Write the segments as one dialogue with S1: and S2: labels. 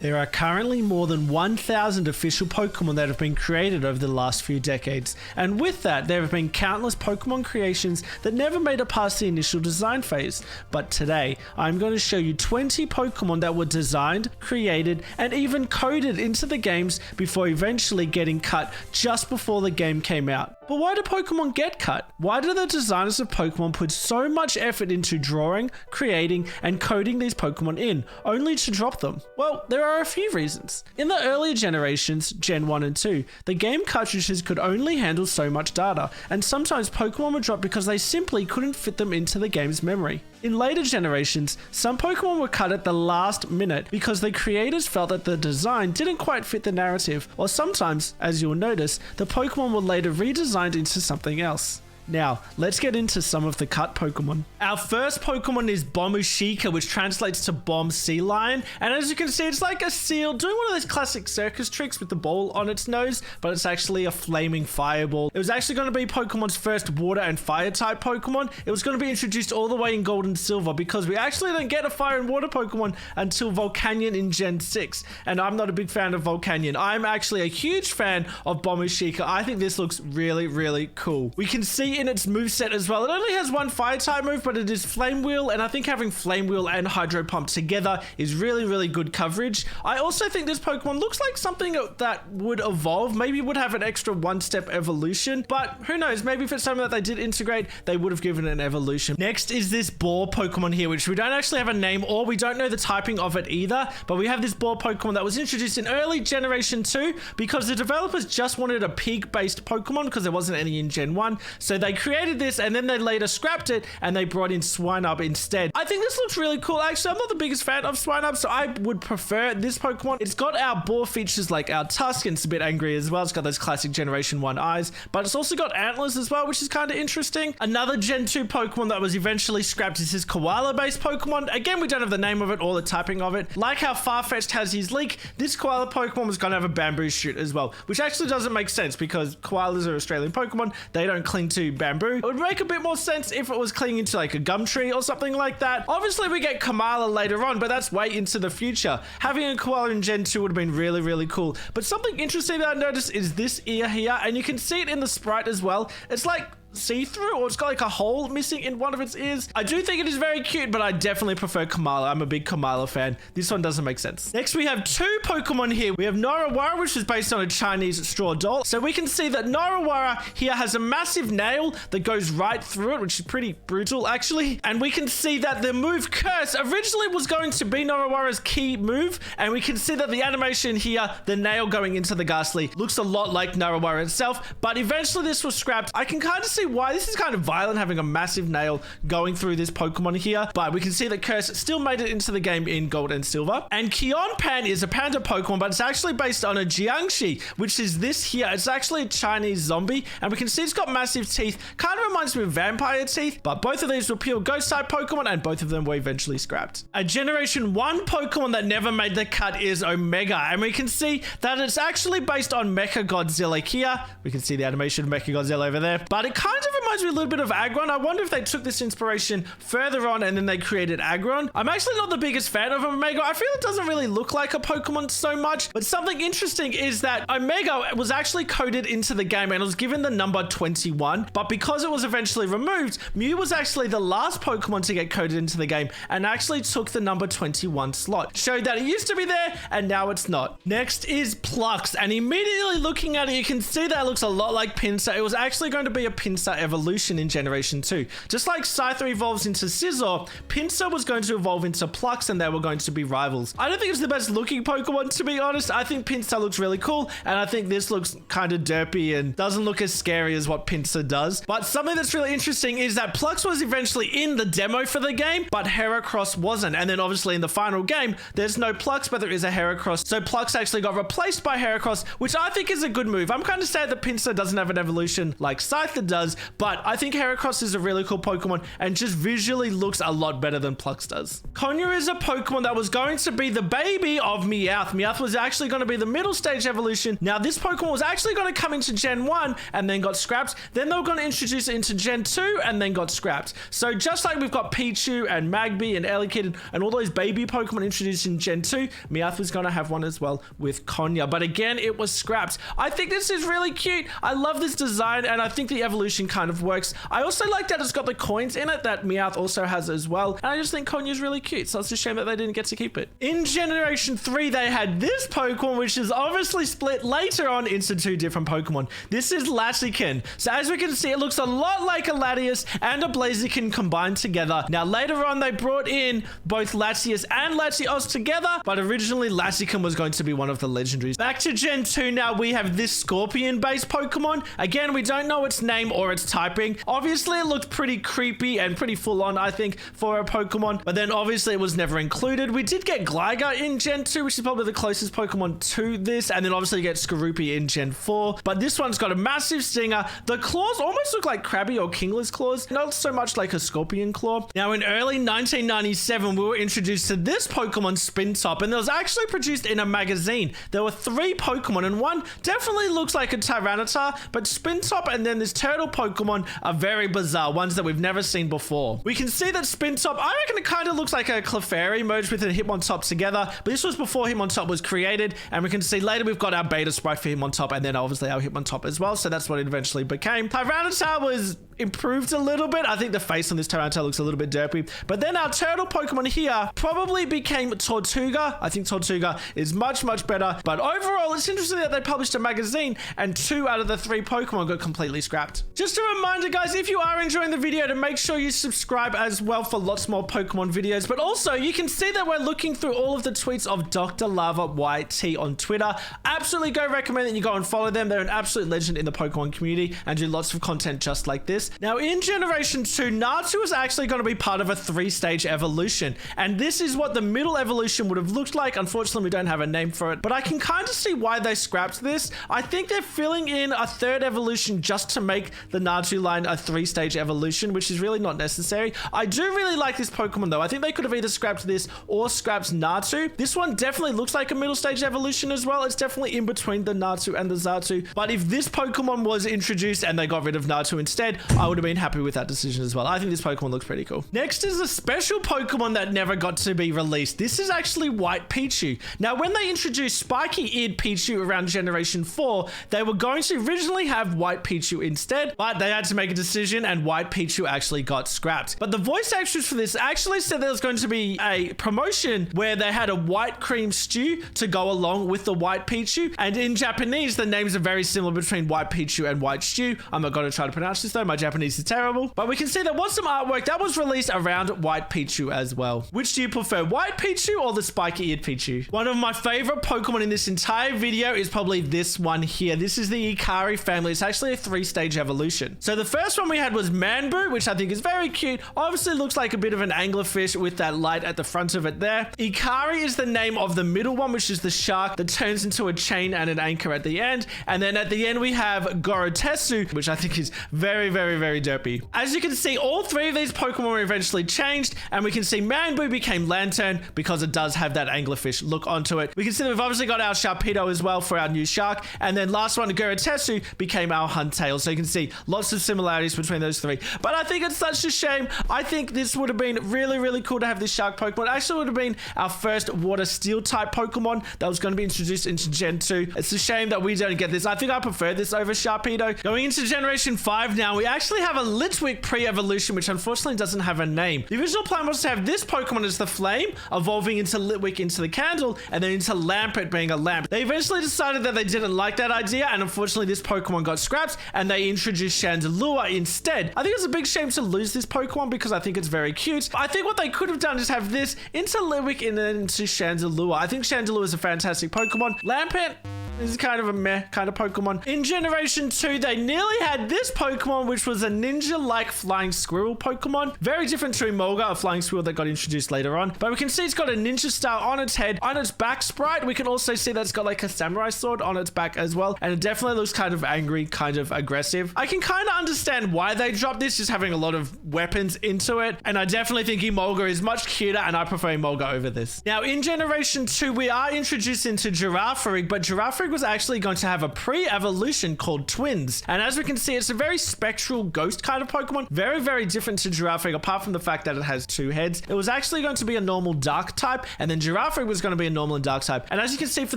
S1: There are currently more than 1,000 official Pokemon that have been created over the last few decades, and with that there have been countless Pokemon creations that never made it past the initial design phase. But today, I'm going to show you 20 Pokemon that were designed, created, and even coded into the games before eventually getting cut just before the game came out. But why do Pokemon get cut? Why do the designers of Pokemon put so much effort into drawing, creating, and coding these Pokemon in, only to drop them? Well, there are a few reasons. In the earlier generations, Gen 1 and 2, the game cartridges could only handle so much data, and sometimes Pokemon would drop because they simply couldn't fit them into the game's memory. In later generations, some Pokemon were cut at the last minute because the creators felt that the design didn't quite fit the narrative, or sometimes, as you'll notice, the Pokemon were later redesigned into something else. Now, let's get into some of the cut Pokemon. Our first Pokemon is Bombushika, which translates to Bomb Sea Lion. And as you can see, it's like a seal doing one of those classic circus tricks with the ball on its nose, but it's actually a flaming fireball. It was actually going to be Pokemon's first water and fire type Pokemon. It was going to be introduced all the way in Gold and Silver because we actually don't get a fire and water Pokemon until Volcanion in Gen 6. And I'm not a big fan of Volcanion. I'm actually a huge fan of Bombushika. I think this looks really, really cool. We can see in its moveset as well, it only has one fire type move, but it is Flame Wheel, and I think having Flame Wheel and Hydro Pump together is really, really good coverage. I also think this Pokemon looks like something that would evolve, maybe would have an extra one-step evolution, but who knows, maybe if it's something that they did integrate, they would have given it an evolution. Next is this Boar Pokemon here, which we don't actually have a name, or we don't know the typing of it either, but we have this Boar Pokemon that was introduced in early Generation 2 because the developers just wanted a pig-based Pokemon because there wasn't any in Gen 1, so they created this and then they later scrapped it and they brought in Swinub instead. I think this looks really cool. Actually, I'm not the biggest fan of Swinub, so I would prefer this Pokemon. It's got our Boar features like our tusk, and it's a bit angry as well. It's got those classic Generation 1 eyes, but it's also got antlers as well, which is kind of interesting. Another Gen 2 Pokemon that was eventually scrapped is his Koala-based Pokemon. Again, we don't have the name of it or the typing of it. Like how Farfetch'd has his leak, this Koala Pokemon was going to have a bamboo shoot as well, which actually doesn't make sense because koalas are Australian Pokemon. They don't cling to bamboo. It would make a bit more sense if it was clinging to like a gum tree or something like that. Obviously, we get Kamala later on, but that's way into the future. Having a Koala in Gen 2 would have been really, really cool. But something interesting that I noticed is this ear here, and you can see it in the sprite as well. It's like see-through, or it's got like a hole missing in one of its ears. I do think it is very cute, but I definitely prefer Kamala. I'm a big Kamala fan. This one doesn't make sense. Next, we have two Pokemon here. We have Nora, which is based on a Chinese straw doll. So we can see that Nora here has a massive nail that goes right through it, which is pretty brutal, actually. And we can see that the move Curse originally was going to be Nora's key move, and we can see that the animation here, the nail going into the Ghastly, looks a lot like Nora itself, but eventually this was scrapped. I can kind of see why. This is kind of violent, having a massive nail going through this Pokemon here, but we can see that Curse still made it into the game in Gold and Silver. And Keonpan is a panda Pokemon, but it's actually based on a Jiangshi, which is this here. It's actually a Chinese zombie, and we can see it's got massive teeth. Kind of reminds me of vampire teeth, but both of these were pure ghost type Pokemon, and both of them were eventually scrapped. A Generation 1 Pokemon that never made the cut is Omega, and we can see that it's actually based on Mecha Godzilla here. We can see the animation of Mecha Godzilla over there, but it kind of reminds me a little bit of Aggron. I wonder if they took this inspiration further on and then they created Aggron. I'm actually not the biggest fan of Omega. I feel it doesn't really look like a Pokemon so much, but something interesting is that Omega was actually coded into the game and it was given the number 21, but because it was eventually removed, Mew was actually the last Pokemon to get coded into the game and actually took the number 21 slot. Showed that it used to be there and now it's not. Next is Plux, and immediately looking at it, you can see that it looks a lot like Pinsir. It was actually going to be a Pinsir evolution in Generation 2. Just like Scyther evolves into Scizor, Pinsir was going to evolve into Plux and they were going to be rivals. I don't think it's the best looking Pokemon, to be honest. I think Pinsir looks really cool, and I think this looks kind of derpy and doesn't look as scary as what Pinsir does. But something that's really interesting is that Plux was eventually in the demo for the game, but Heracross wasn't. And then obviously in the final game, there's no Plux, but there is a Heracross. So Plux actually got replaced by Heracross, which I think is a good move. I'm kind of sad that Pinsir doesn't have an evolution like Scyther does, does, but I think Heracross is a really cool Pokemon and just visually looks a lot better than Plux does. Kanya is a Pokemon that was going to be the baby of Meowth. Meowth was actually going to be the middle stage evolution. Now, this Pokemon was actually going to come into Gen 1 and then got scrapped. Then they were going to introduce it into Gen 2 and then got scrapped. So just like we've got Pichu and Magby and Elekid and all those baby Pokemon introduced in Gen 2, Meowth was going to have one as well with Kanya. But again, it was scrapped. I think this is really cute. I love this design and I think the evolution kind of works. I also like that it's got the coins in it that Meowth also has as well. And I just think Kanya is really cute. So it's a shame that they didn't get to keep it. In Generation 3, they had this Pokemon, which is obviously split later on into two different Pokemon. This is Lassican. So as we can see, it looks a lot like a Latias and a Blaziken combined together. Now, later on, they brought in both Latias and Latios together, but originally Lassican was going to be one of the legendaries. Back to Gen 2 now, we have this Scorpion-based Pokemon. Again, we don't know its name or its typing. Obviously, it looked pretty creepy and pretty full-on, I think, for a Pokemon, but then obviously it was never included. We did get Gligar in Gen 2, which is probably the closest Pokemon to this, and then obviously you get Skorupi in Gen 4, but this one's got a massive stinger. The claws almost look like Krabby or Kingler's claws, not so much like a scorpion claw. Now, in early 1997, we were introduced to this Pokemon Spintop, and it was actually produced in a magazine. There were 3 Pokemon, and one definitely looks like a Tyranitar, but Spintop and then this turtle Pokemon are very bizarre, ones that we've never seen before. We can see that Spintop, I reckon it kind of looks like a Clefairy merged with a Hitmontop together, but this was before Hitmontop was created, and we can see later we've got our beta sprite for Hitmontop, and then obviously our Hitmontop as well, so that's what it eventually became. Tyranitar was improved a little bit. I think the face on this Tyranitar looks a little bit derpy, but then our turtle Pokemon here probably became Tortuga. I think Tortuga is much better, but overall it's interesting that they published a magazine and 2 out of the 3 Pokemon got completely scrapped. Just a reminder, guys, if you are enjoying the video, to make sure you subscribe as well for lots more Pokemon videos, but also you can see that we're looking through all of the tweets of DrLavaYT on Twitter. Absolutely go recommend that you go and follow them. They're an absolute legend in the Pokemon community and do lots of content just like this. Now, in Generation 2, Natu is actually going to be part of a 3-stage evolution, and this is what the middle evolution would have looked like. Unfortunately, we don't have a name for it, but I can kind of see why they scrapped this. I think they're filling in a 3rd evolution just to make the Natu line a 3-stage evolution, which is really not necessary. I do really like this Pokemon, though. I think they could have either scrapped this or scrapped Natu. This one definitely looks like a middle stage evolution as well. It's definitely in between the Natu and the Xatu, but if this Pokemon was introduced and they got rid of Natu instead, I would have been happy with that decision as well. I think this Pokemon looks pretty cool. Next is a special Pokemon that never got to be released. This is actually White Pichu. Now, when they introduced spiky-eared Pichu around Generation 4, they were going to originally have White Pichu instead, but they had to make a decision and White Pichu actually got scrapped. But the voice actress for this actually said there was going to be a promotion where they had a white cream stew to go along with the White Pichu, and in Japanese, the names are very similar between White Pichu and White Stew. I'm not going to try to pronounce this though, my Japanese is terrible, but we can see there was some artwork that was released around White Pichu as well. Which do you prefer, White Pichu or the spiky-eared Pichu? One of my favorite Pokemon in this entire video is probably this one here. This is the Ikari family. It's actually a 3-stage evolution. So the first one we had was Manboo, which I think is very cute. Obviously looks like a bit of an anglerfish with that light at the front of it there. Ikari is the name of the middle one, which is the shark that turns into a chain and an anchor at the end. And then at the end we have Gorotesu, which I think is very derpy. As you can see, all 3 of these Pokemon were eventually changed, and we can see Manboo became Lantern because it does have that anglerfish look onto it. We can see that we've obviously got our Sharpedo as well for our new shark, and then last one, Gorotesu, became our Huntail. So you can see lots of similarities between those 3. But I think it's such a shame. I think this would have been really cool to have this shark Pokemon. It actually would have been our first water steel type Pokemon that was going to be introduced into Gen 2. It's a shame that we don't get this. I think I prefer this over Sharpedo. Going into Generation 5 now, we actually have a Litwig pre-evolution, which unfortunately doesn't have a name. The original plan was to have this Pokemon as the flame, evolving into Litwig into the candle, and then into Lampet being a lamp. They eventually decided that they didn't like that idea, and unfortunately this Pokemon got scrapped, and they introduced Chandelure instead. I think it's a big shame to lose this Pokemon because I think it's very cute. I think what they could have done is have this into Litwig and then into Chandelure. I think Chandelure is a fantastic Pokemon. Lampet, This is kind of a meh kind of Pokemon. In Generation 2, they nearly had this Pokemon, which was a ninja-like flying squirrel Pokemon. Very different to Emolga, a flying squirrel that got introduced later on. But we can see it's got a ninja star on its head. On its back sprite, we can also see that it's got like a samurai sword on its back as well. And it definitely looks kind of angry, kind of aggressive. I can kind of understand why they dropped this, just having a lot of weapons into it. And I definitely think Emolga is much cuter, and I prefer Emolga over this. Now, in Generation 2, we are introduced into Giraffrey, but Giraffrey was actually going to have a pre-evolution called Twins. And as we can see, it's a very spectral ghost kind of Pokemon. Very, very different to Giraffrey, apart from the fact that it has 2 heads. It was actually going to be a normal dark type, and then Giraffrey was going to be a normal and dark type. And as you can see for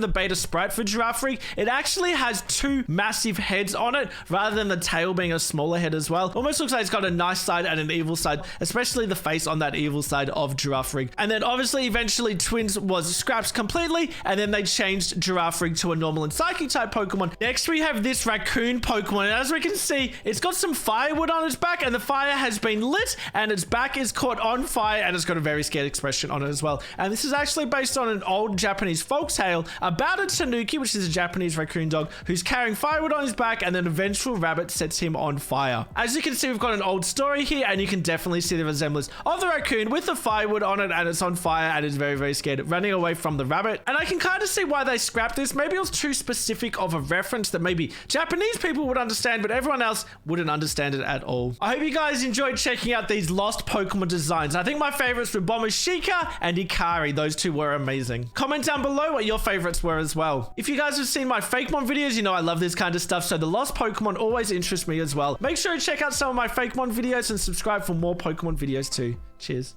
S1: the beta sprite for Giraffrey, it actually has 2 massive heads on it, rather than the tail being a smaller head as well. Almost looks like it's got a nice side and an evil side, especially the face on that evil side of Giraffrey. And then obviously eventually Twins was scrapped completely, and then they changed Giraffrey to a normal and psychic type Pokemon. Next we have this Raccoon Pokemon, and as we can see, it's got some firewood on its back, and the fire has been lit, and its back is caught on fire, and it's got a very scared expression on it as well. And this is actually based on an old Japanese folktale about a tanuki, which is a Japanese raccoon dog, who's carrying firewood on his back, and then a vengeful rabbit sets him on fire. As you can see, we've got an old story here, and you can definitely see the resemblance of the raccoon with the firewood on it, and it's on fire, and it's very, very scared, running away from the rabbit. And I can kind of see why they scrapped this. Maybe it was too specific of a reference that maybe Japanese people would understand, but everyone else wouldn't understand it at all. I hope you guys enjoyed checking out these lost Pokemon designs. I think my favorites were Bombushika and Ikari. Those 2 were amazing. Comment down below what your favorites were as well. If you guys have seen my Fakemon videos, you know I love this kind of stuff, so the lost Pokemon always interest me as well. Make sure to check out some of my Fakemon videos and subscribe for more Pokemon videos too. Cheers.